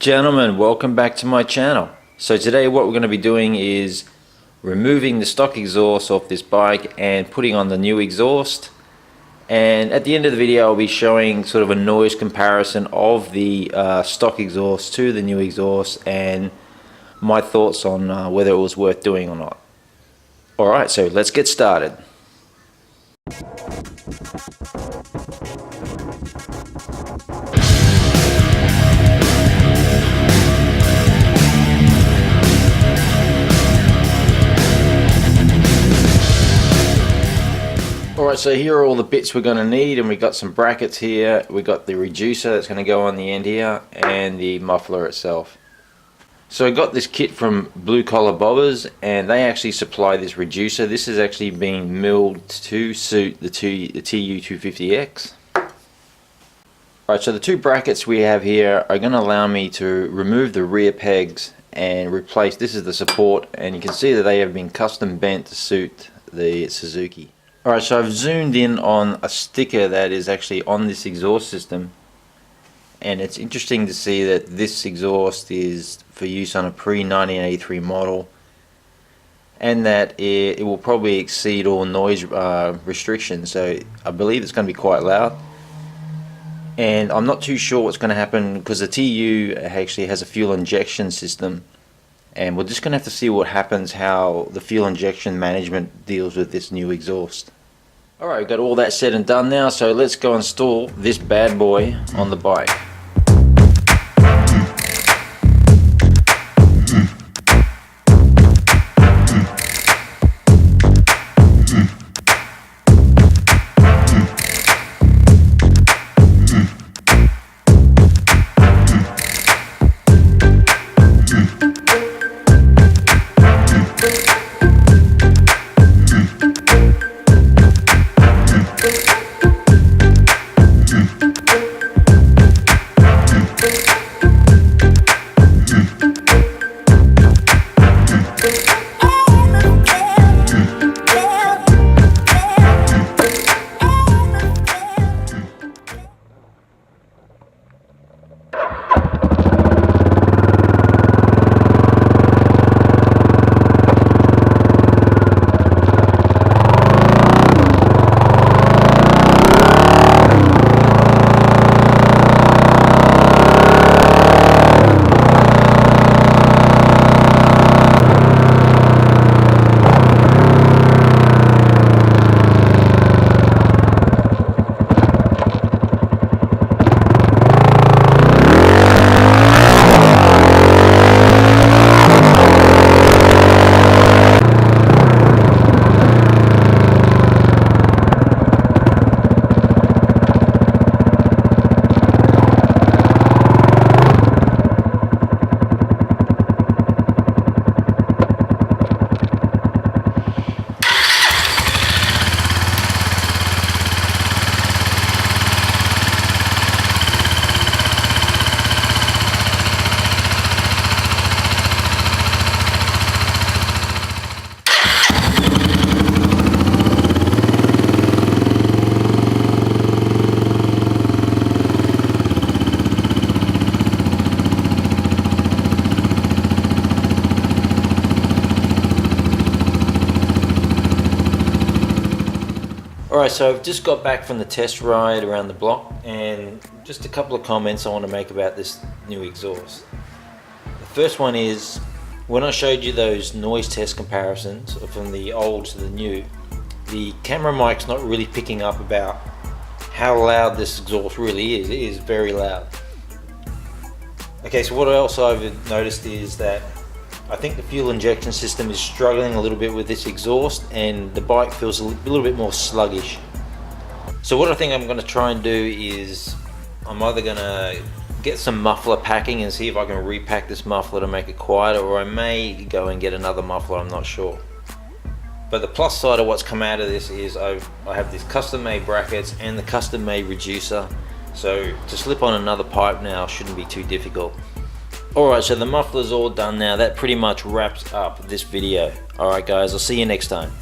Gentlemen, welcome back to my channel. So today what we're going to be doing is removing the stock exhaust off this bike and putting on the new exhaust. And at the end of the video I'll be showing sort of a noise comparison of the stock exhaust to the new exhaust and my thoughts on whether it was worth doing or not. Alright, so let's get started. Alright, so here are all the bits we're going to need, and we got some brackets here, we got the reducer that's going to go on the end here, and the muffler itself. So I got this kit from Blue Collar Bobbers, and they actually supply this reducer. This is actually being milled to suit the TU250X. Alright, so the two brackets we have here are going to allow me to remove the rear pegs and replace, this is the support, and you can see that they have been custom bent to suit the Suzuki. Alright, so I've zoomed in on a sticker that is actually on this exhaust system, and it's interesting to see that this exhaust is for use on a pre-1983 model, and that it will probably exceed all noise restrictions, so I believe it's going to be quite loud. And I'm not too sure what's going to happen because the TU actually has a fuel injection system, and we're just going to have to see what happens, how the fuel injection management deals with this new exhaust. Alright, we've got all that said and done now, so let's go install this bad boy on the bike. Alright, so I've just got back from the test ride around the block, and just a couple of comments I want to make about this new exhaust. The first one is, when I showed you those noise test comparisons from the old to the new, the camera mic's not really picking up about how loud this exhaust really is. It is very loud. Okay, so what else I've noticed is that I think the fuel injection system is struggling a little bit with this exhaust, and the bike feels a little bit more sluggish. So what I think I'm going to try and do is, I'm either going to get some muffler packing and see if I can repack this muffler to make it quieter, or I may go and get another muffler, I'm not sure. But the plus side of what's come out of this is I have these custom made brackets and the custom made reducer, so to slip on another pipe now shouldn't be too difficult. Alright, so the muffler's all done now. That pretty much wraps up this video. Alright guys, I'll see you next time.